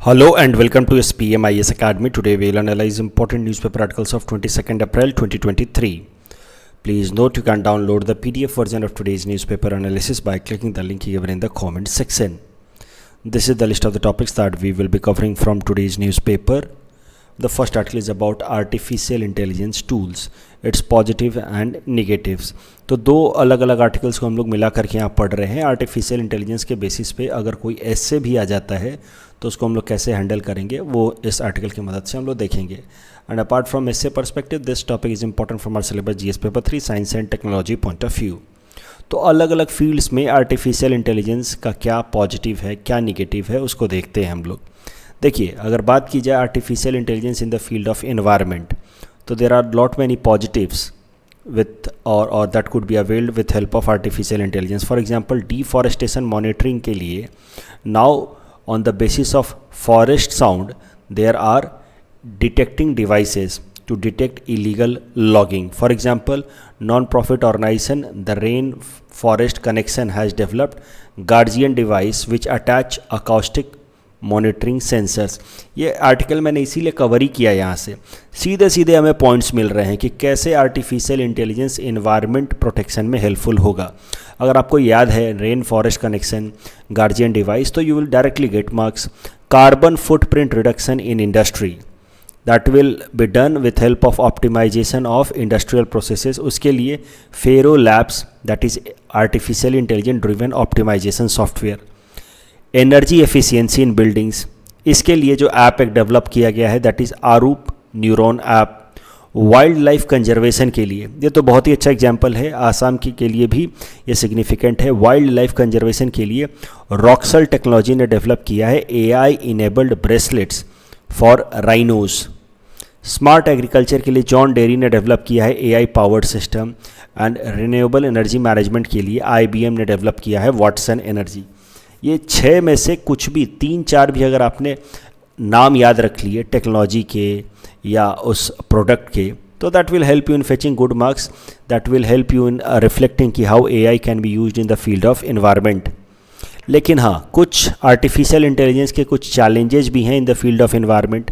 Hello and welcome to SPMIS Academy. Today we will analyze important newspaper articles of 22nd April 2023. Please note you can download the PDF version of today's newspaper analysis by clicking the link given in the comment section. This is the list of the topics that we will be covering from today's newspaper. The first article is about artificial intelligence tools, its positive and negatives. तो दो अलग अलग articles को हम लोग मिला करके यहाँ पढ़ रहे हैं. आर्टिफिशियल इंटेलिजेंस के बेसिस पे अगर कोई ऐसे भी आ जाता है तो उसको हम लोग कैसे हैंडल करेंगे वो इस आर्टिकल की मदद से हम लोग देखेंगे. And apart from essay perspective this topic is important from our syllabus GS paper 3 science and technology point of view. तो अलग अलग फील्ड्स में आर्टिफिशियल इंटेलिजेंस का क्या पॉजिटिव है क्या निगेटिव है उसको देखते हैं हम लोग. देखिए, अगर बात की जाए artificial intelligence in the field of environment तो there are lot many positives with or that could be availed with help of artificial intelligence. For example, deforestation monitoring के लिए now on the basis of forest sound there are detecting devices to detect illegal logging. For example, non-profit organization the Rainforest Connection has developed Guardian device which attach acoustic monitoring sensors. ये article मैंने इसीलिए cover ही किया यहाँ से. सीधे सीधे हमें points मिल रहे हैं कि कैसे आर्टिफिशियल इंटेलिजेंस एनवायरनमेंट प्रोटेक्शन में हेल्पफुल होगा. अगर आपको याद है rain forest connection, guardian device, तो you will directly get marks. Carbon footprint reduction in industry that will be done with help of optimisation of industrial processes. उसके लिए Fero Labs that is artificial intelligence driven optimisation software. Energy efficiency in buildings, इसके लिए जो app एक develop किया गया है that is Arup neuron app. Wild life conservation के लिए ये तो बहुत ही अच्छा एग्जांपल है. आसाम के लिए भी ये सिग्निफिकेंट है. वाइल्ड लाइफ कंजर्वेशन के लिए रॉक्सल टेक्नोलॉजी ने डेवलप किया है AI enabled bracelets for rhinos. Smart agriculture के लिए जॉन डेरी ने डेवलप किया है AI powered system. And renewable energy management के लिए आईबीएम ने डेवलप किया है वाटसन एनर्जी. ये 6 में से कुछ भी 3-4 भी अगर आपने नाम याद रख लिए टेक्नोलॉजी के या उस प्रोडक्ट के तो that will help you in fetching good marks. That will help you in reflecting कि how AI can be used in the field of environment. लेकिन हाँ, कुछ आर्टिफिशियल इंटेलिजेंस के कुछ चैलेंजेस भी हैं इन द फील्ड ऑफ एनवायरनमेंट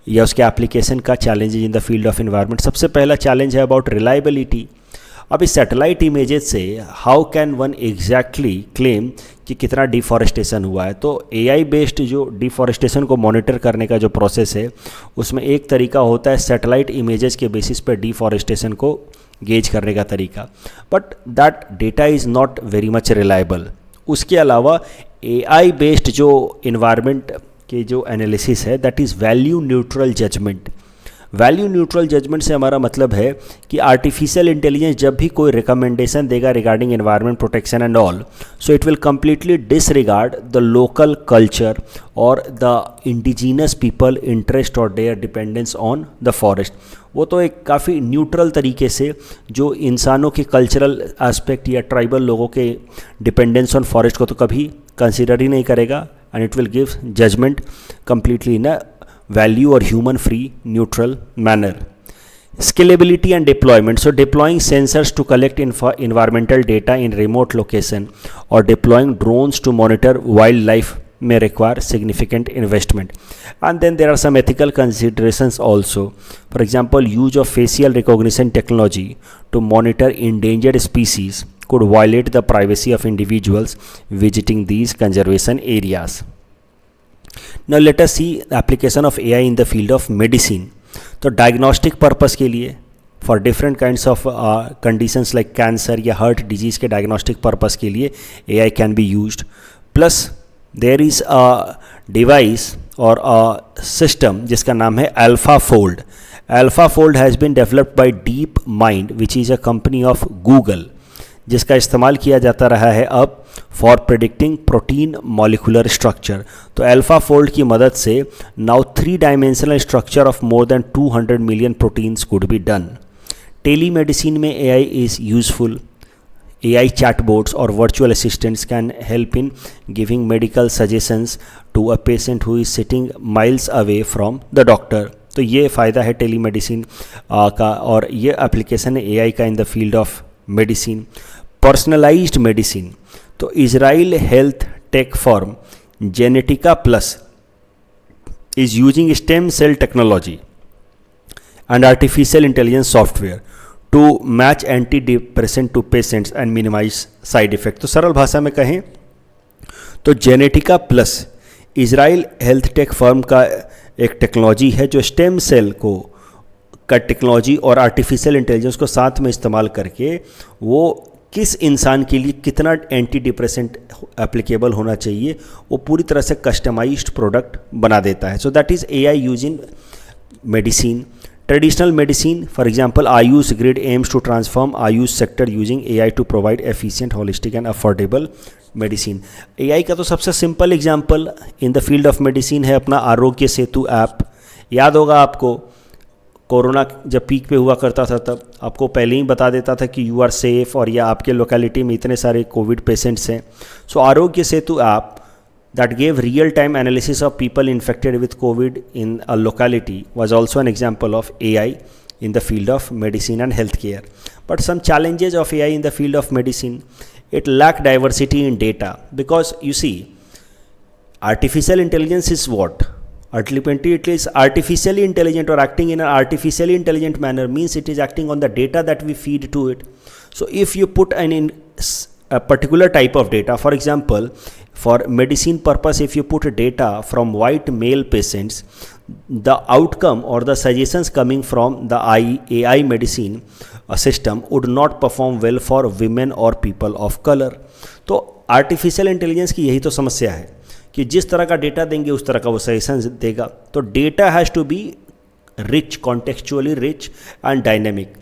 या उसके एप्लीकेशन का challenges in the field of environment. सबसे पहला चैलेंज है अबाउट रिलायबिलिटी. अभी सैटेलाइट इमेजेस से how can one exactly claim कि कितना डिफॉरेस्टेशन हुआ है. तो एआई बेस्ड जो डिफॉरेस्टेशन को मॉनिटर करने का जो प्रोसेस है उसमें एक तरीका होता है सैटेलाइट इमेजेस के बेसिस पर डिफॉरेस्टेशन को गेज करने का तरीका. But that data is not very much reliable. उसके अलावा एआई बेस्ड जो इन्वायरमेंट के जो एनालिसिस है that is value neutral judgement. Value neutral judgement से हमारा मतलब है कि आर्टिफिशियल इंटेलिजेंस जब भी कोई रिकमेंडेशन देगा regarding environment protection and all, so it will completely disregard the local culture और द इंडिजीनस पीपल इंटरेस्ट और their dependence on the forest. वो तो एक काफ़ी न्यूट्रल तरीके से जो इंसानों के कल्चरल एस्पेक्ट या ट्राइबल लोगों के डिपेंडेंस ऑन फॉरेस्ट को तो कभी कंसिडर ही नहीं करेगा. And it will give judgement completely in a value or human free neutral manner. Scalability and deployment. So deploying sensors to collect environmental data in remote location or deploying drones to monitor wildlife may require significant investment. And then there are some ethical considerations also. For example, use of facial recognition technology to monitor endangered species could violate the privacy of individuals visiting these conservation areas. Now let us see the application of AI in the field of medicine. तो diagnostic purpose के लिए for different kinds of conditions like cancer या heart disease के diagnostic purpose के लिए AI can be used. Plus there is a device और a system जिसका नाम है AlphaFold. AlphaFold has been developed by DeepMind which is a company of Google, जिसका इस्तेमाल किया जाता रहा है अब for predicting protein molecular structure. तो AlphaFold की मदद से now 3 dimensional structure of more than 200 million proteins could be done. Telemedicine में AI is useful. AI chatbots और virtual assistants can help in giving medical suggestions to a patient who is sitting miles away from the doctor. तो ये फ़ायदा है telemedicine का और ये application है AI का in the field of medicine. Personalised medicine. तो Israel health tech firm Genetica plus is using stem cell technology and artificial intelligence software to match antidepressant to patients and minimize side effect. तो सरल भाषा में कहें तो Genetica plus Israel health tech firm का एक technology है जो स्टेम सेल को का टेक्नोलॉजी और आर्टिफिशियल इंटेलिजेंस को साथ में इस्तेमाल करके वो किस इंसान के लिए कितना एंटी डिप्रेसेंट एप्लीकेबल होना चाहिए वो पूरी तरह से कस्टमाइज्ड प्रोडक्ट बना देता है. So that is AI use in medicine. Traditional medicine, for example, Ayush Grid aims to transform Ayush sector using AI to provide efficient, holistic and affordable medicine. AI का तो सबसे simple example in the field of medicine है अपना Aarogya Setu app. याद होगा आपको corona जब peak पे हुआ करता था तब आपको पहले ही बता देता था कि यू आर सेफ और या आपके लोकेलिटी में इतने सारे कोविड पेशेंट्स हैं. सो Aarogya Setu app that gave real-time analysis of people infected with COVID in a locality was also an example of AI in the field of medicine and healthcare. But some challenges of AI in the field of medicine, it lacked diversity in data because you see, artificial intelligence is what? Ultimately, it is artificially intelligent or acting in an artificially intelligent manner means it is acting on the data that we feed to it. So if you put a particular type of data, for example, for medicine purpose, if you put data from white male patients, the outcome or the suggestions coming from the AI medicine system would not perform well for women or people of color. तो artificial intelligence की यही तो समस्या है कि जिस तरह का डेटा देंगे उस तरह का वो सजेशन देगा. तो data has to be rich, contextually rich and dynamic.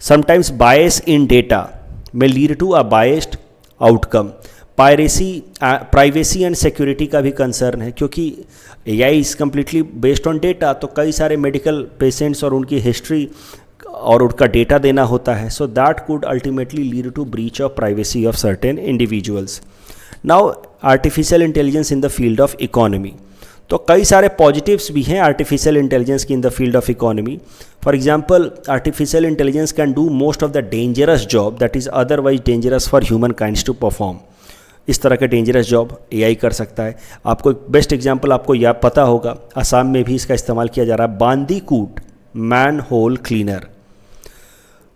Sometimes bias in data may lead to a biased outcome. Privacy and security का भी कंसर्न है क्योंकि AI is completely based on data. तो कई सारे मेडिकल पेशेंट्स और उनकी history और उनका डेटा देना होता है. So that could ultimately lead to breach of privacy of certain individuals. Now artificial intelligence in the field of economy. तो कई सारे पॉजिटिव्स भी हैं आर्टिफिशियल इंटेलिजेंस की in the field of economy. For example, artificial intelligence can do most of the dangerous job that is otherwise dangerous for human kinds to perform. इस तरह का dangerous job AI कर सकता है. आपको एक बेस्ट एग्जांपल आपको यह पता होगा, असम में भी इसका इस्तेमाल किया जा रहा है. Bandicoot manhole cleaner,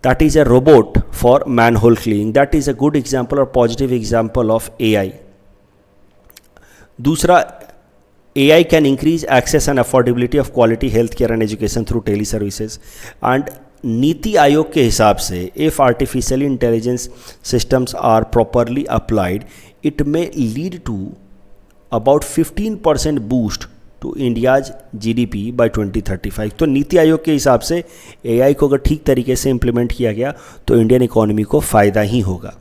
that is a robot for manhole cleaning. That is a good example और पॉजिटिव एग्जाम्पल ऑफ AI. दूसरा, AI can increase access and affordability of quality healthcare and education through teleservices. And NITI Aayog के हिसाब से if artificial intelligence systems are properly applied, it may lead to about 15% boost to India's GDP by 2035. तो नीति आयोग के हिसाब से AI को अगर ठीक तरीके से इम्प्लीमेंट किया गया तो इंडियन इकोनॉमी को फ़ायदा ही होगा.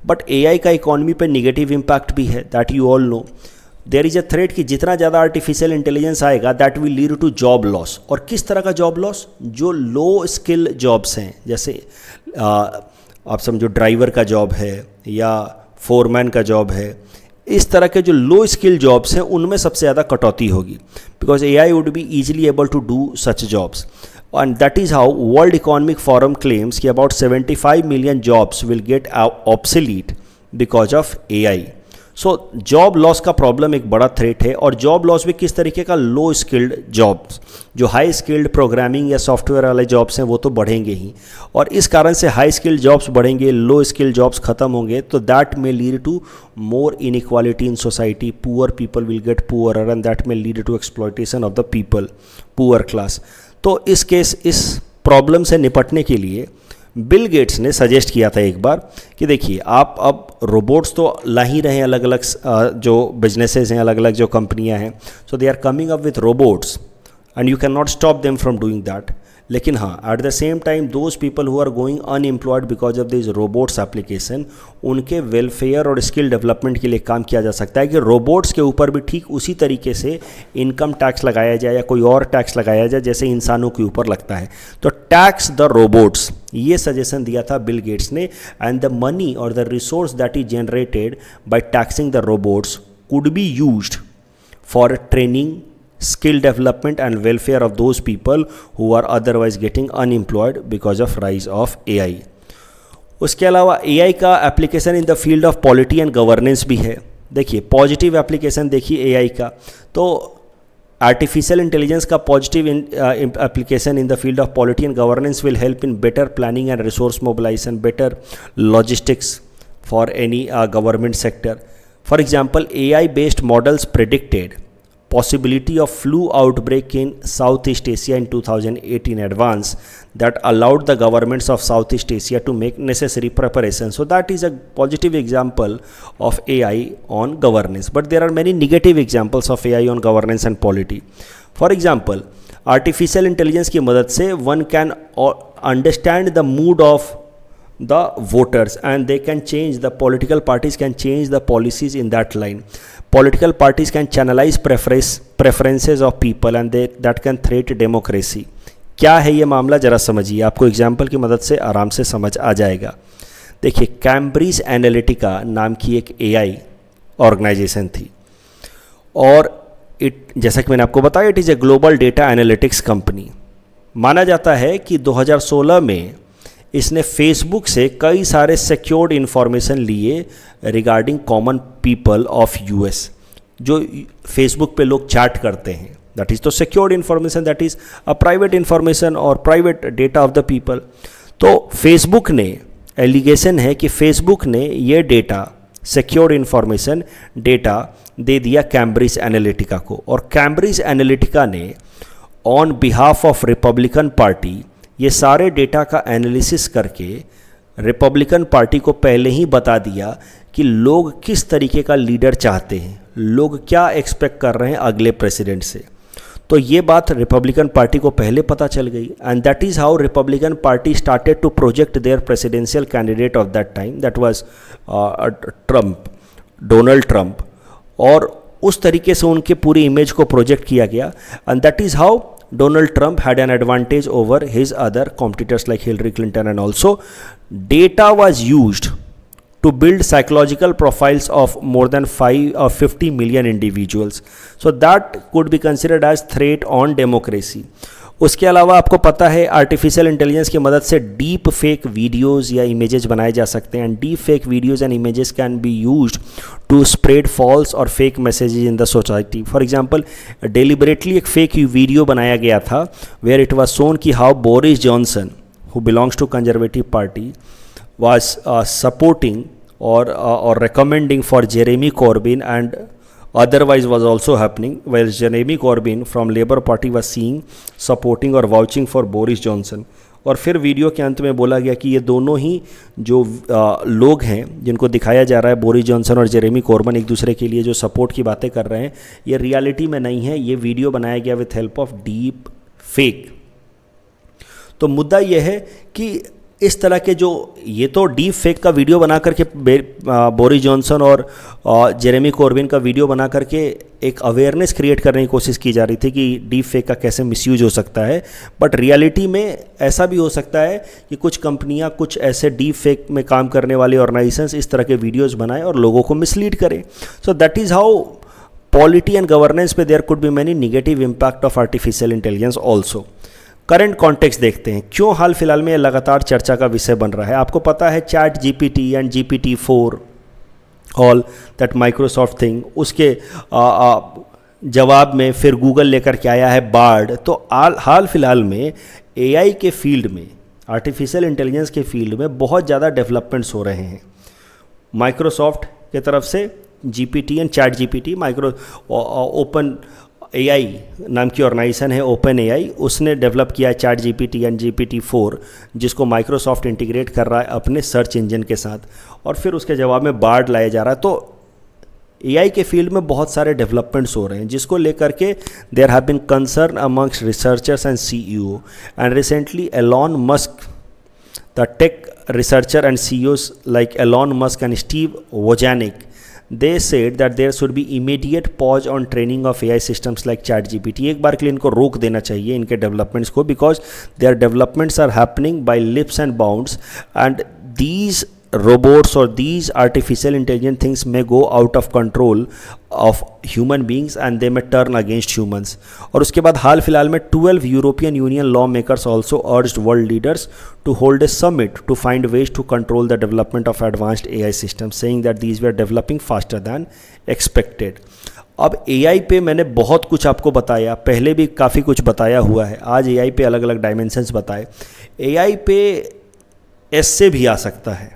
बट AI का इकोनॉमी पर निगेटिव इम्पैक्ट भी है, that you all know. There is a threat कि जितना ज़्यादा आर्टिफिशियल इंटेलिजेंस आएगा that will lead to job loss. और किस तरह का जॉब लॉस? जो लो स्किल जॉब्स हैं, जैसे आप समझो ड्राइवर का जॉब है या फोरमैन का जॉब है, इस तरह के जो लो स्किल जॉब्स हैं उनमें सबसे ज़्यादा कटौती होगी because AI would be easily able to do such jobs. And that is how world economic forum claims कि about 75 million jobs will get obsolete because of AI. So job loss का problem एक बड़ा threat है. और job loss भी किस तरीके का? लो स्किल्ड जॉब्स. जो हाई स्किल्ड प्रोग्रामिंग या सॉफ्टवेयर वाले जॉब्स हैं वो तो बढ़ेंगे ही, और इस कारण से हाई स्किल्ड जॉब्स बढ़ेंगे, लो स्किल्ड जॉब्स खत्म होंगे. तो that may lead to more inequality in society. Poor people will get poorer and that may lead to exploitation of the people, poor class. तो इस प्रॉब्लम से निपटने के लिए बिल गेट्स ने सजेस्ट किया था एक बार कि देखिए आप अब रोबोट्स तो ला ही रहे हैं, अलग अलग जो बिजनेसेस हैं, अलग अलग जो कंपनियां हैं. So they are coming up with robots and you can not stop them from doing that. लेकिन हाँ, at the same time those people who are going unemployed because of this robots application, उनके welfare और skill development के लिए काम किया जा सकता है कि रोबोट्स के ऊपर भी ठीक उसी तरीके से इनकम टैक्स लगाया जाए या कोई और टैक्स लगाया जाए जैसे इंसानों के ऊपर लगता है. तो टैक्स द रोबोट्स, ये सजेशन दिया था बिल गेट्स ने. एंड द मनी और the resource that is generated by taxing the robots could be used for training, skill development and welfare of those people who are otherwise getting unemployed because of rise of AI. उसके अलावा AI का application in the field of polity and governance भी है. देखिए positive application देखिए AI का, तो artificial intelligence का positive application in the field of polity and governance will help in better planning and resource mobilization, better logistics for any government sector. For example, AI-based models predicted possibility of flu outbreak in Southeast Asia in 2008 in advance that allowed the governments of Southeast Asia to make necessary preparations. So that is a positive example of AI on governance. But there are many negative examples of AI on governance and polity. For example, artificial intelligence की मदद से one can understand the mood of the voters and they can change, the political parties can change the policies in that line. Political parties can channelize preferences of people and that can threat democracy. क्या है ये मामला, जरा समझिए, आपको example की मदद से आराम से समझ आ जाएगा. देखिए, कैम्ब्रिज एनालिटिका नाम की एक AI ऑर्गेनाइजेशन थी और जैसा कि मैंने आपको बताया, it is a global data analytics company. माना जाता है कि 2016 में इसने फेसबुक से कई सारे सिक्योर्ड इन्फॉर्मेशन लिए regarding common people of US. जो फेसबुक पे लोग चैट करते हैं, दैट इज़ तो secured information, that is a private information और private data of the people. तो फेसबुक ने, एलिगेशन है कि फेसबुक ने ये डेटा, सिक्योर्ड इन्फॉर्मेशन डेटा दे दिया कैम्ब्रिज एनालिटिका को, और कैम्ब्रिज एनालिटिका ने on behalf of Republican party ये सारे डेटा का एनालिसिस करके रिपब्लिकन पार्टी को पहले ही बता दिया कि लोग किस तरीके का लीडर चाहते हैं, लोग क्या एक्सपेक्ट कर रहे हैं अगले प्रेसिडेंट से. तो ये बात रिपब्लिकन पार्टी को पहले पता चल गई and that is how Republican party started to project their presidential candidate of that time, that was Trump, Donald Trump. और उस तरीके से उनके पूरी इमेज को प्रोजेक्ट किया गया and that is how Donald Trump had an advantage over his other competitors like Hillary Clinton, and also data was used to build psychological profiles of more than 50 million individuals. So that could be considered as threat on democracy. उसके अलावा आपको पता है artificial intelligence की मदद से deep fake videos या images बनाए जा सकते हैं. Deep fake videos and images can be used to spread false और fake messages in the society. For example, deliberately एक फेक वीडियो बनाया गया था वेयर इट वाज शोन कि how Boris Johnson, who belongs to Conservative party, was supporting or recommending for Jeremy Corbyn, and otherwise was also happening, while Jeremy Corbyn from Labour Party was seen supporting or vouching for Boris Johnson. और फिर video के अंत में बोला गया कि ये दोनों ही जो लोग हैं जिनको दिखाया जा रहा है, बोरिस जॉनसन और जेरेमी कॉर्बन, एक दूसरे के लिए जो सपोर्ट की बातें कर रहे हैं, ये रियलिटी में नहीं है, ये वीडियो बनाया गया with help of deep fake. तो मुद्दा यह है कि इस तरह के जो, ये तो डीप फेक का वीडियो बना करके बोरिस जॉनसन और जेरेमी कॉर्बिन का वीडियो बना करके एक अवेयरनेस क्रिएट करने की कोशिश की जा रही थी कि डीप फेक का कैसे मिसयूज हो सकता है. बट रियलिटी में ऐसा भी हो सकता है कि कुछ कंपनियां कुछ ऐसे डीप फेक में काम करने वाले ऑर्गेनाइजेशंस इस तरह के वीडियोस बनाएं और लोगों को मिसलीड करें. So that is how polity and governance पे there could be many negative impact of artificial intelligence also. Current context देखते हैं, क्यों हाल फिलहाल में लगातार चर्चा का विषय बन रहा है. आपको पता है chat GPT and GPT-4 all that Microsoft thing, उसके जवाब में फिर गूगल लेकर के आया है बार्ड. तो हाल फिलहाल में AI के फील्ड में, आर्टिफिशियल इंटेलिजेंस के फील्ड में बहुत ज़्यादा डेवलपमेंट्स हो रहे हैं. माइक्रोसॉफ्ट के तरफ से GPT and chat GPT, open AI नाम की ऑर्गेनाइजेशन है ओपन AI, उसने डेवलप किया है चैट GPT एंड GPT-4, जिसको माइक्रोसॉफ्ट इंटीग्रेट कर रहा है अपने सर्च इंजन के साथ, और फिर उसके जवाब में बार्ड लाया जा रहा है. तो AI के फील्ड में बहुत सारे डेवलपमेंट्स हो रहे हैं जिसको लेकर के there have been concern amongst researchers and CEO. And recently Elon Musk, the tech researcher and CEOs like Elon Musk and Steve Wozniak, they said that there should be immediate pause on training of AI systems like ChatGPT. एक बार के लिए इनको रोक देना चाहिए इनके developments को, because their developments are happening by leaps and bounds, and these robots or these artificial intelligent things may go out of control of human beings and they may turn against humans. और उसके बाद हाल फिलहाल में 12 European Union lawmakers also urged world leaders to hold a summit to find ways to control the development of advanced AI systems, saying that these were developing faster than expected. अब AI पे मैंने बहुत कुछ आपको बताया, पहले भी काफ़ी कुछ बताया हुआ है, आज एआई पे अलग अलग डायमेंशंस बताए। एआई पे एस से भी आ सकता है,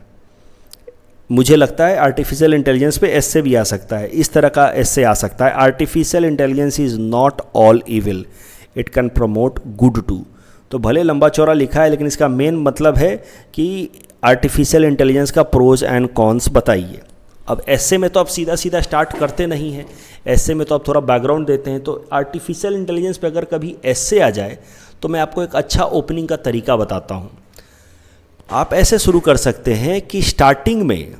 मुझे लगता है आर्टिफिशियल इंटेलिजेंस पे एस से भी आ सकता है, इस तरह का एस से आ सकता है। Artificial intelligence is not all evil, it can promote good too. तो भले लंबा चौड़ा लिखा है, लेकिन इसका मेन मतलब है कि आर्टिफिशियल इंटेलिजेंस का प्रोज एंड कॉन्स बताइए। अब ऐसे में तो आप सीधा सीधा स्टार्ट करते नहीं हैं, ऐसे में तो आप थोड़ा बैकग्राउंड देते हैं। तो आर्टिफिशियल इंटेलिजेंस पे अगर कभी ऐसे आ जाए तो मैं आपको एक अच्छा ओपनिंग का तरीका बताता हूँ। आप ऐसे शुरू कर सकते हैं कि स्टार्टिंग में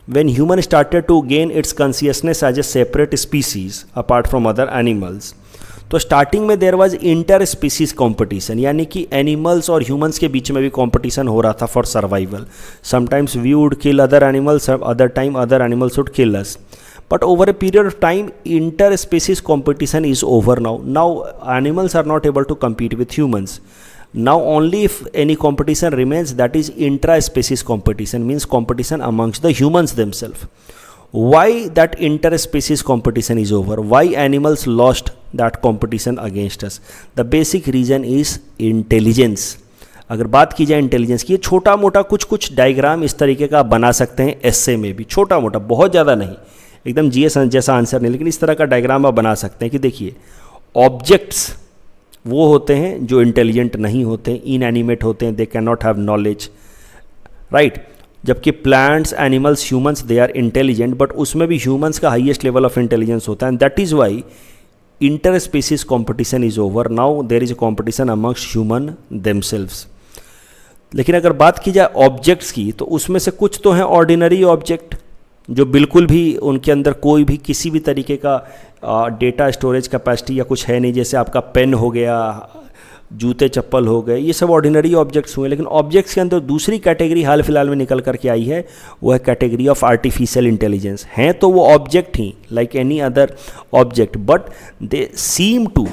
when human started to gain its consciousness as a separate species apart from other animals, तो स्टार्टिंग में there was interspecies competition, यानी कि एनिमल्स और ह्यूमंस के बीच में भी कॉम्पिटिशन हो रहा था for survival. Sometimes we would kill other animals, other time other animals would kill us, but over a period of time interspecies competition is over now. Now animals are not able to compete with humans. Now only if any competition remains, that is intra-species competition, means competition amongst the humans themselves. Why that inter-species competition is over? Why animals lost that competition against us? The basic reason is intelligence. अगर बात की जाए intelligence की, छोटा मोटा कुछ diagram इस तरीके का बना सकते हैं एस्से में भी, छोटा मोटा, बहुत ज़्यादा नहीं, एकदम जीएस जैसा आंसर नहीं, लेकिन इस तरह का डायग्राम आप बना सकते हैं कि देखिए ऑब्जेक्ट्स वो होते हैं जो इंटेलिजेंट नहीं होते हैं, इनएनिमेट होते हैं, they can not have knowledge, right. जबकि plants, animals, humans they are intelligent, but उसमें भी ह्यूमंस का हाईएस्ट लेवल ऑफ इंटेलिजेंस होता है, and that is Y inter species competition is over. Now there is a competition amongst human themselves. लेकिन अगर बात की जाए ऑब्जेक्ट्स की, तो उसमें से कुछ तो हैं ऑर्डिनरी ऑब्जेक्ट जो बिल्कुल भी उनके अंदर कोई भी किसी भी तरीके का डेटा स्टोरेज कैपेसिटी या कुछ है नहीं, जैसे आपका पेन हो गया, जूते चप्पल हो गए, ये सब ऑर्डिनरी ऑब्जेक्ट्स हुए। लेकिन ऑब्जेक्ट्स के अंदर दूसरी कैटेगरी हाल फिलहाल में निकल करके आई है, वो है कैटेगरी ऑफ आर्टिफिशियल इंटेलिजेंस। हैं तो वो ऑब्जेक्ट ही like any other object, but they seem to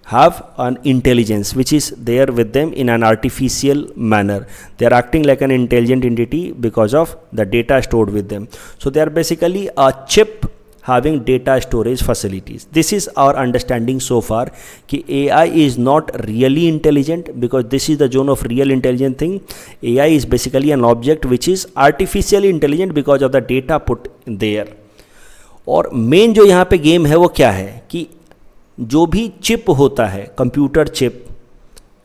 have an intelligence which is there with them in an artificial manner. They are acting like an intelligent entity because of the data stored with them. So they are basically a chip having data storage facilities. This is our understanding so far कि AI is not really intelligent because this is the zone of real intelligent thing. AI is basically an object which is artificially intelligent because of the data put there. और main जो यहाँ पे game है वो क्या है कि जो भी चिप होता है, कंप्यूटर चिप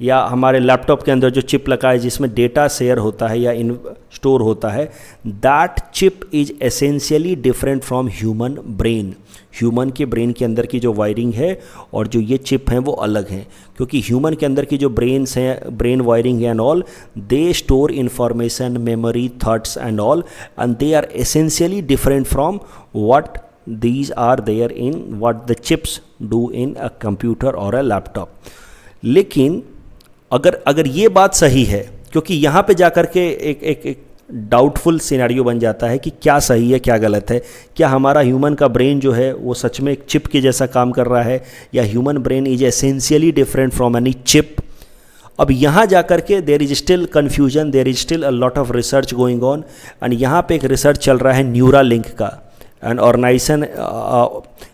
या हमारे लैपटॉप के अंदर जो चिप लगा है जिसमें डेटा शेयर होता है या इन स्टोर होता है, that chip is essentially different from human brain. Human के ब्रेन के अंदर की जो वायरिंग है और जो ये चिप हैं वो अलग हैं, क्योंकि ह्यूमन के अंदर की जो ब्रेन्स हैं, ब्रेन वायरिंग है and all, they store information, memory, thoughts and all, and they are essentially different from what these are there in what the chips do in a computer or a laptop. लेकिन अगर ये बात सही है, क्योंकि यहाँ पे जाकर के एक डाउटफुल सिनेरियो बन जाता है कि क्या सही है क्या गलत है, क्या हमारा ह्यूमन का ब्रेन जो है वो सच में एक चिप के जैसा काम कर रहा है, या human brain is essentially different from any chip. अब यहाँ जाकर के there is still confusion, there is still a lot of research going on, and यहाँ पे एक रिसर्च चल रहा है न्यूरालिंक का, an organization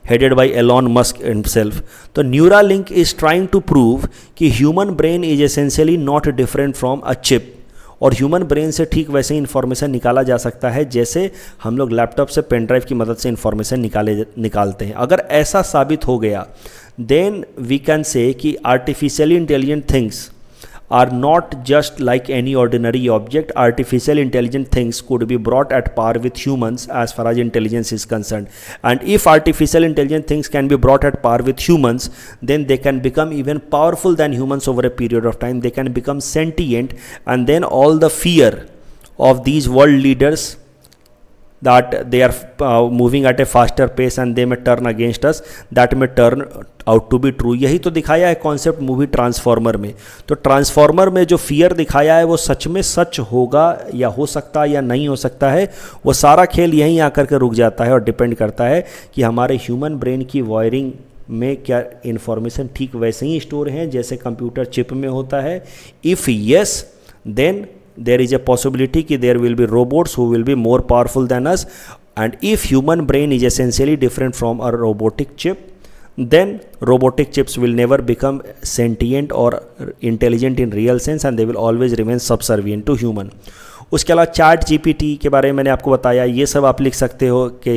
headed by Elon Musk himself. तो Neuralink is trying to prove कि human brain is essentially not different from a chip, और ह्यूमन ब्रेन से ठीक वैसे ही इन्फॉर्मेशन निकाला जा सकता है जैसे हम लोग लैपटॉप से पेन ड्राइव की मदद से इन्फॉर्मेशन निकालते हैं। अगर ऐसा साबित हो गया, देन वी कैन से कि artificially intelligent things are not just like any ordinary object. Artificial intelligent things could be brought at par with humans as far as intelligence is concerned. And if artificial intelligent things can be brought at par with humans, then they can become even powerful than humans over a period of time. They can become sentient, and then all the fear of these world leaders that they are moving at a faster pace and they may turn against us, that may turn out to be true. यही तो दिखाया है concept movie transformer में। तो transformer में जो fear दिखाया है वो सच में सच होगा या हो सकता है या नहीं हो सकता है, वो सारा खेल यहीं आकर के रुक जाता है और डिपेंड करता है कि हमारे ह्यूमन ब्रेन की वायरिंग में क्या इन्फॉर्मेशन ठीक वैसे ही स्टोर हैं जैसे कंप्यूटर चिप में होता है। If yes, then there is a possibility कि there will be robots who will be more powerful than us, and if human brain is essentially different from a robotic chip, then robotic chips will never become sentient or intelligent in real sense and they will always remain subservient to human. उसके अलावा chat GPT के बारे में मैंने आपको बताया, ये सब आप लिख सकते हो कि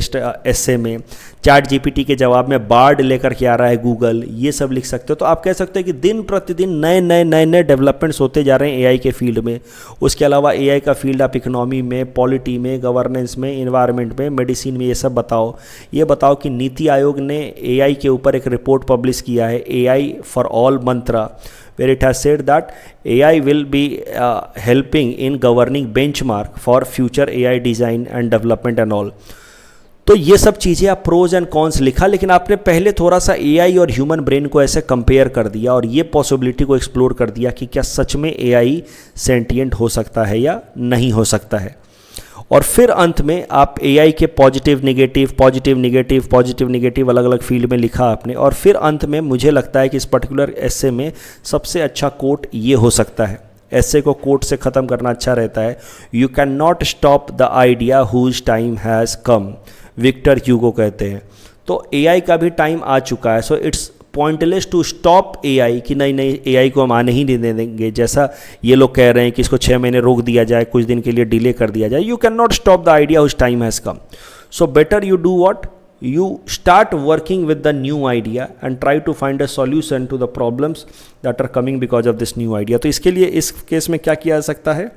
एस्से में। चैट जीपीटी के जवाब में बार्ड लेकर के आ रहा है गूगल, ये सब लिख सकते हो। तो आप कह सकते हो कि दिन प्रतिदिन नए डेवलपमेंट्स होते जा रहे हैं एआई के फील्ड में। उसके अलावा एआई का फील्ड आप इकोनॉमी में, पॉलिटी में, गवर्नेंस में, इन्वायरमेंट में, मेडिसिन में, ये सब बताओ। ये बताओ कि नीति आयोग ने एआई के ऊपर एक रिपोर्ट पब्लिश किया है, AI for all Mantra, where it has said that AI will be helping in governing benchmark for future AI design and development and all. तो ये सब चीज़ें आप प्रोज एंड कॉन्स लिखा, लेकिन आपने पहले थोड़ा सा एआई और ह्यूमन ब्रेन को ऐसे कंपेयर कर दिया और ये पॉसिबिलिटी को एक्सप्लोर कर दिया कि क्या सच में एआई सेंटिएंट हो सकता है या नहीं हो सकता है। और फिर अंत में आप एआई के पॉजिटिव नेगेटिव अलग अलग फील्ड में लिखा आपने। और फिर अंत में मुझे लगता है कि इस पर्टिकुलर एस्से में सबसे अच्छा कोट ये हो सकता है। एस्से को कोट से ख़त्म करना अच्छा रहता है। You can not stop the idea whose time has come, Victor Hugo कहते हैं। तो एआई का भी टाइम आ चुका है। So it's pointless to stop AI कि नहीं एआई को हम आने ही नहीं दे देंगे, जैसा ये लोग कह रहे हैं कि इसको 6 महीने रोक दिया जाए, कुछ दिन के लिए डिले कर दिया जाए। You can not stop the idea whose time has come. So better you do what, you start working with the new idea and try to find a solution to the problems that are coming because of this new idea। तो इसके लिए इस case में क्या किया जा सकता है,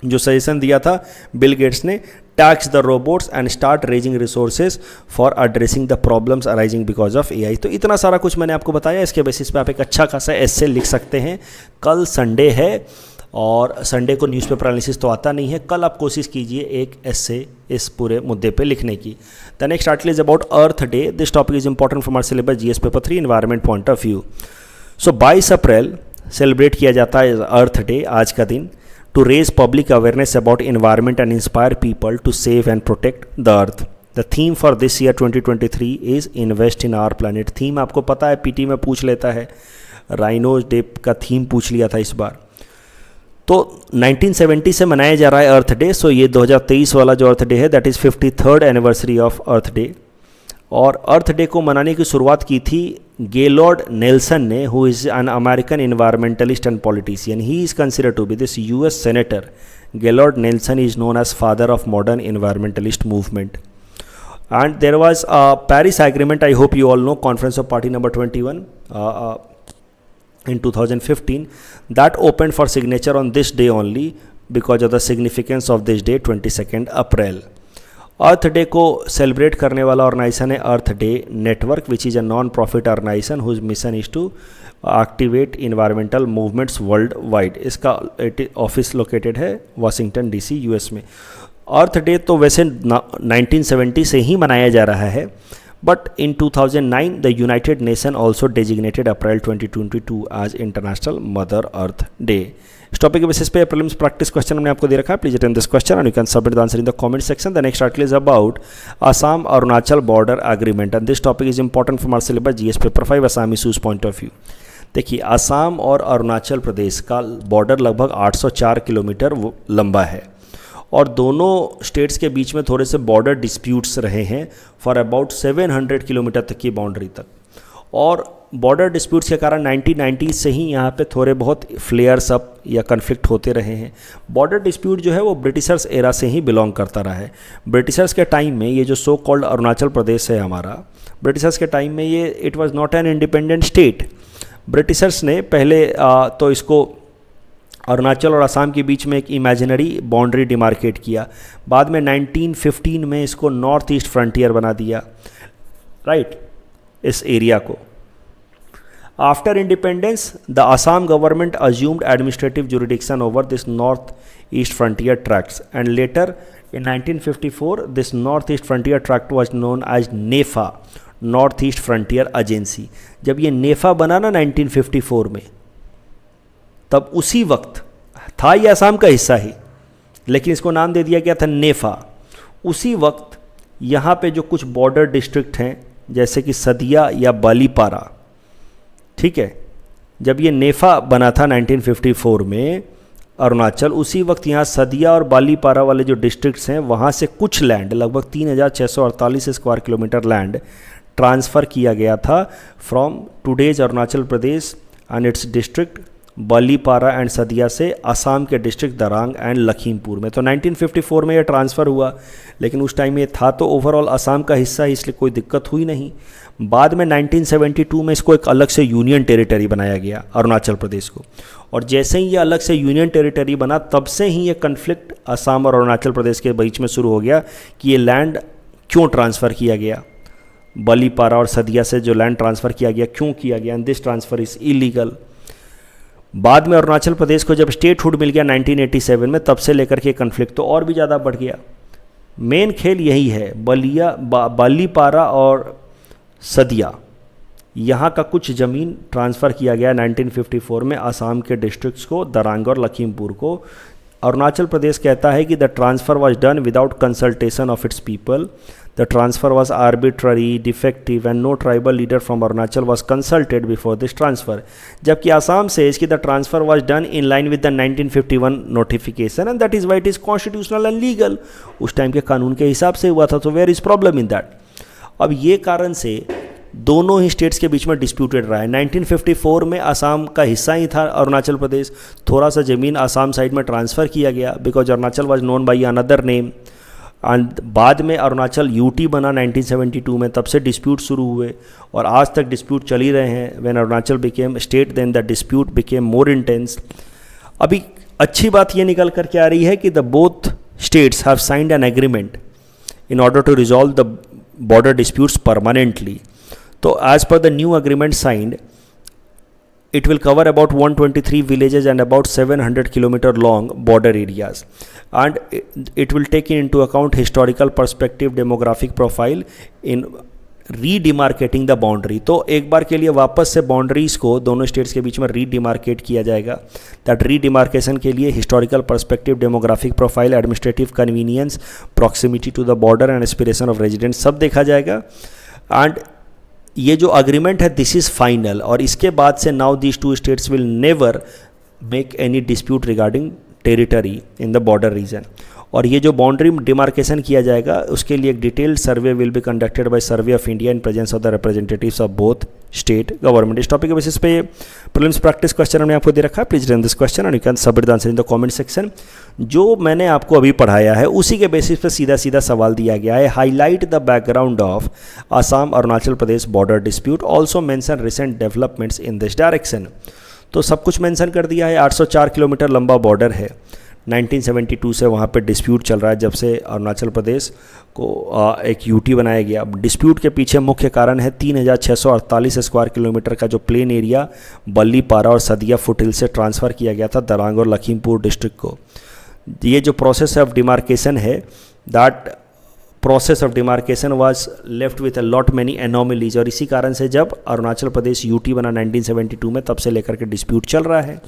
जो सजेशन दिया था बिल गेट्स ने, tax the robots and start raising resources for addressing the problems arising because of AI. तो इतना सारा कुछ मैंने आपको बताया, इसके बेसिस पे आप एक अच्छा खासा एस्से लिख सकते हैं। कल संडे है और संडे को न्यूज़पेपर एनालिसिस तो आता नहीं है, कल आप कोशिश कीजिए एक एस्से इस पूरे मुद्दे पे लिखने की। The next article is about Earth Day. This topic is important from our syllabus GS paper 3 environment point of view. So 22 April celebrate किया जाता है अर्थ डे, आज का दिन, to raise public awareness about environment and inspire people to save and protect the earth. The theme for this year 2023 is invest in our planet. Theme आपको पता है, PT में पूछ लेता है, राइनोज डे का थीम पूछ लिया था इस बार। तो 1970 से मनाया जा रहा है अर्थ डे। सो ये 2023 वाला जो अर्थ डे है that is 53rd anniversary of Earth Day. और अर्थ डे को मनाने की शुरुआत की थी गेलॉर्ड नेल्सन ने, who is an American environmentalist and politician. He is considered to be this US senator. Gaylord Nelson is known as father of modern environmentalist movement. And there was a Paris agreement, I hope you all know, conference of party number 21 in 2015 that opened for signature on this day only because of the significance of this day 22nd April. Earth day को celebrate करने वाला organization है अर्थ day network, which is a non profit organization whose mission is to activate environmental movements world wide. इसका office located है Washington DC US में। Earth day तो वैसे 1970 से ही मनाया जा रहा है, but in 2009 the United Nations also designated April 2022 as International Mother Earth Day। इस टॉपिक के बेसिस पे प्रीलिम्स प्रैक्टिस क्वेश्चन हमने आपको दे रखा है। Please attend this question and you can submit the answer in the comment section. The next article is about Assam Arunachal border agreement and this topic is important from our syllabus GS paper 5 Assam issues point of view. देखिए, असम और अरुणाचल प्रदेश का border लगभग 804 kilometre लंबा है और दोनों states के बीच में थोड़े से बॉर्डर डिस्प्यूट्स रहे हैं फॉर अबाउट 700 किलोमीटर तक की बाउंड्री तक। और बॉर्डर डिस्प्यूट्स के कारण 1990 से ही यहाँ पे थोड़े बहुत फ्लेयर्स अप या कन्फ्लिक्ट होते रहे हैं। बॉर्डर डिस्प्यूट जो है वो ब्रिटिशर्स एरा से ही बिलोंग करता रहा है। ब्रिटिशर्स के टाइम में ये जो सो कॉल्ड अरुणाचल प्रदेश है हमारा, ब्रिटिशर्स के टाइम में ये it was not an independent state. Britishers ने पहले तो इसको अरुणाचल और असम के बीच में एक इमेजिनरी बाउंड्री डिमार्केट किया। बाद में 1915 में इसको नॉर्थ ईस्ट फ्रंटियर बना दिया, राइट, इस एरिया को। After independence the Assam government assumed administrative jurisdiction over this North East Frontier Tracts and later in 1954 this North East Frontier Tract was known as NEFA, North East Frontier Agency. जब ये नेफा बना ना 1954 में, तब उसी वक्त था ये असम का हिस्सा ही, लेकिन इसको नाम दे दिया गया था नेफा। उसी वक्त यहाँ पे जो कुछ बॉर्डर डिस्ट्रिक्ट हैं जैसे कि सदिया या बालीपारा, ठीक है, जब ये नेफा बना था 1954 में, अरुणाचल, उसी वक्त यहाँ सदिया और बालीपारा वाले जो डिस्ट्रिक्ट्स हैं वहाँ से कुछ लैंड, लगभग 3648 स्क्वायर किलोमीटर लैंड ट्रांसफ़र किया गया था from today's Arunachal Pradesh and its district Balipara and Sadiya से असम के डिस्ट्रिक्ट दरांग एंड लखीमपुर में। तो 1954 में ये ट्रांसफ़र हुआ, लेकिन उस टाइम ये था तो ओवरऑल असम का हिस्सा, इसलिए कोई दिक्कत हुई नहीं। बाद में 1972 में इसको एक अलग से यूनियन टेरिटरी बनाया गया अरुणाचल प्रदेश को, और जैसे ही ये अलग से यूनियन टेरिटरी बना तब से ही ये कन्फ्लिक्ट असम और अरुणाचल प्रदेश के बीच में शुरू हो गया कि ये लैंड क्यों ट्रांसफ़र किया गया, बालीपारा और सदिया से जो लैंड ट्रांसफ़र किया गया क्यों किया गया, and this transfer is illegal. बाद में अरुणाचल प्रदेश को जब स्टेटहुड मिल गया 1987 में, तब से लेकर के कन्फ्लिक्ट तो और भी ज़्यादा बढ़ गया। मेन खेल यही है, बालीपारा और सदिया, यहाँ का कुछ ज़मीन ट्रांसफ़र किया गया 1954 में असम के डिस्ट्रिक्ट्स को, दरांग और लखीमपुर को। अरुणाचल प्रदेश कहता है कि the transfer was done without consultation of its people, the transfer was arbitrary, defective and no tribal leader from Arunachal was consulted before this transfer. जबकि असम से इसकी the transfer was done in line with the 1951 notification and that is why it is constitutional and legal. उस time के कानून के हिसाब से हुआ था, तो where is problem in that. अब ये कारण से दोनों ही स्टेट्स के बीच में डिस्प्यूटेड रहा है। 1954 में असम का हिस्सा ही था अरुणाचल प्रदेश, थोड़ा सा ज़मीन असम साइड में ट्रांसफ़र किया गया because Arunachal was known by another name, and बाद में अरुणाचल यूटी बना 1972 में, तब से डिस्प्यूट शुरू हुए और आज तक डिस्प्यूट चल ही रहे हैं। When Arunachal became state then the dispute became more intense. अभी अच्छी बात ये निकल करके आ रही है कि the both states have signed an agreement in order to resolve the border disputes permanently. So as per the new agreement signed, it will cover about 123 villages and about 700 kilometer long border areas, and it will take into account historical perspective, demographic profile in redemarcating the boundary. तो एक बार के लिए वापस से boundaries को दोनों states के बीच में रीडिमार्केट किया जाएगा। दैट रीडिमार्केशन के लिए historical perspective, demographic profile, administrative convenience, proximity to the border and aspiration of residents सब देखा जाएगा। एंड ये जो अग्रीमेंट है दिस इज़ फाइनल, और इसके बाद से now these two states will never make any dispute regarding territory in the border region. और ये जो बाउंड्री डिमार्केशन किया जाएगा उसके लिए एक detailed survey will be conducted by survey of India in presence of the representatives of both state government. इस topic के बेसिस पे प्रीलिम्स प्रैक्टिस क्वेश्चन हमने आपको दे रखा है। Please run this question and you can submit the answer in the comment section. जो मैंने आपको अभी पढ़ाया है उसी के बेसिस पे सीधा सीधा सवाल दिया गया है। Highlight the background of Assam Arunachal Pradesh border dispute, also mention recent developments in this direction. तो सब कुछ मेंशन कर दिया है। 804 किलोमीटर लंबा बॉर्डर है। 1972 से वहाँ पे डिस्प्यूट चल रहा है, जब से अरुणाचल प्रदेश को एक यूटी बनाया गया। डिस्प्यूट के पीछे मुख्य कारण है 3648 स्क्वायर किलोमीटर का जो प्लेन एरिया बालीपारा और सदिया फुटहिल से ट्रांसफ़र किया गया था दरांग और लखीमपुर डिस्ट्रिक्ट को। ये जो प्रोसेस ऑफ डिमार्केशन है, that process of demarcation was left with a lot many anomalies, और इसी कारण से जब अरुणाचल प्रदेश यूटी बना 1972 में, तब से लेकर के डिस्प्यूट चल रहा है।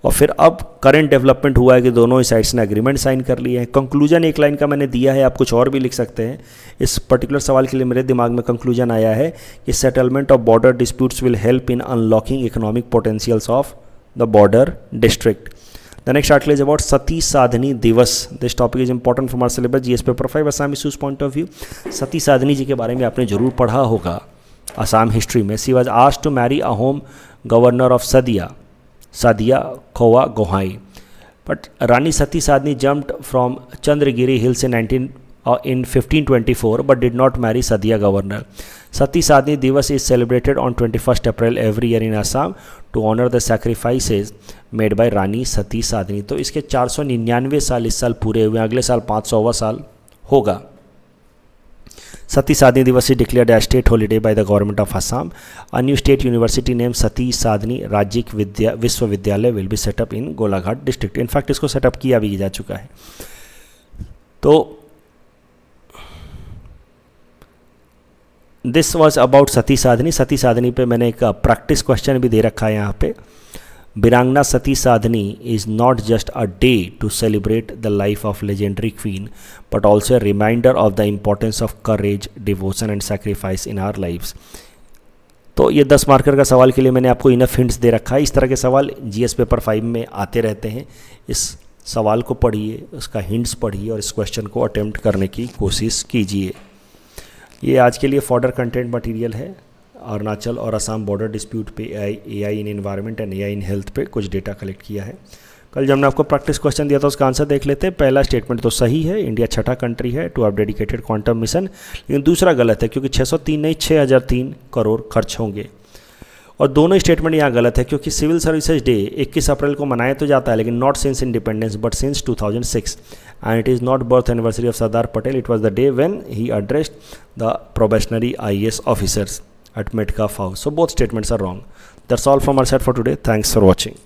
और फिर अब करंट डेवलपमेंट हुआ है कि दोनों ही साइड्स ने एग्रीमेंट साइन कर लिए हैं। कंक्लूजन एक लाइन का मैंने दिया है, आप कुछ और भी लिख सकते हैं। इस पर्टिकुलर सवाल के लिए मेरे दिमाग में कंक्लूजन आया है कि settlement of border disputes will help in unlocking economic potentials of the border district. The next article is about Sati Sadhani Divas. This topic is important for our syllabus GS paper 5 Assam issues point of view. Sati Sadhani ji के बारे में आपने जरूर पढ़ा होगा Assam history में। She was asked to marry a home governor of Sadia Khowa Gohai. But Rani Sati Sadni jumped from Chandragiri Hills in 1524 but did not marry Sadia governor. Sati Sadni Divas is celebrated on 21st April every year in Assam to honor the sacrifices made by Rani Sati Sadni. तो इसके 499 साल इस साल पूरे हुए, अगले साल 500वां साल होगा। Sati Sadni Divas is declared a state holiday by the government of Assam. A new state university named Sati Sadni Rajyik Vishwavidyalaya will be set up in Golaghat district. In fact, इसको setup किया भी जा चुका है। तो this was about Sati साधनी। सती साधनी पे मैंने एक प्रैक्टिस क्वेश्चन भी दे रखा है यहाँ पे। Birangna Sati Sadhani is not just a day to celebrate the life of legendary queen, but also a reminder of the importance of courage, devotion and sacrifice in our lives. तो ये 10 marker का सवाल के लिए मैंने आपको enough hints दे रखा है। इस तरह के सवाल जीएस पेपर 5 में आते रहते हैं। इस सवाल को पढ़िए, उसका हिंट्स पढ़िए और इस क्वेश्चन को अटेम्प्ट करने की कोशिश कीजिए। ये आज के लिए फॉर्डर कंटेंट मटेरियल है। अरुणाचल और असम बॉर्डर डिस्प्यूट पे AI in environment and AI in health पे कुछ डेटा कलेक्ट किया है। कल जब हमने आपको प्रैक्टिस क्वेश्चन दिया था उसका आंसर देख लेते हैं। पहला स्टेटमेंट तो सही है, इंडिया छठा कंट्री है to have dedicated quantum mission, लेकिन दूसरा गलत है क्योंकि 603 नहीं 6003 करोड़ खर्च होंगे। और दोनों स्टेटमेंट यहाँ गलत है क्योंकि सिविल सर्विसेज डे 21 अप्रैल को मनाया तो जाता है, लेकिन not since independence but since 2006 and it is not birth anniversary of Sardar Patel, it was the day when he addressed the probationary IAS officers at Metcalfe House. So both statements are wrong. That's all from our side for today. Thanks for watching.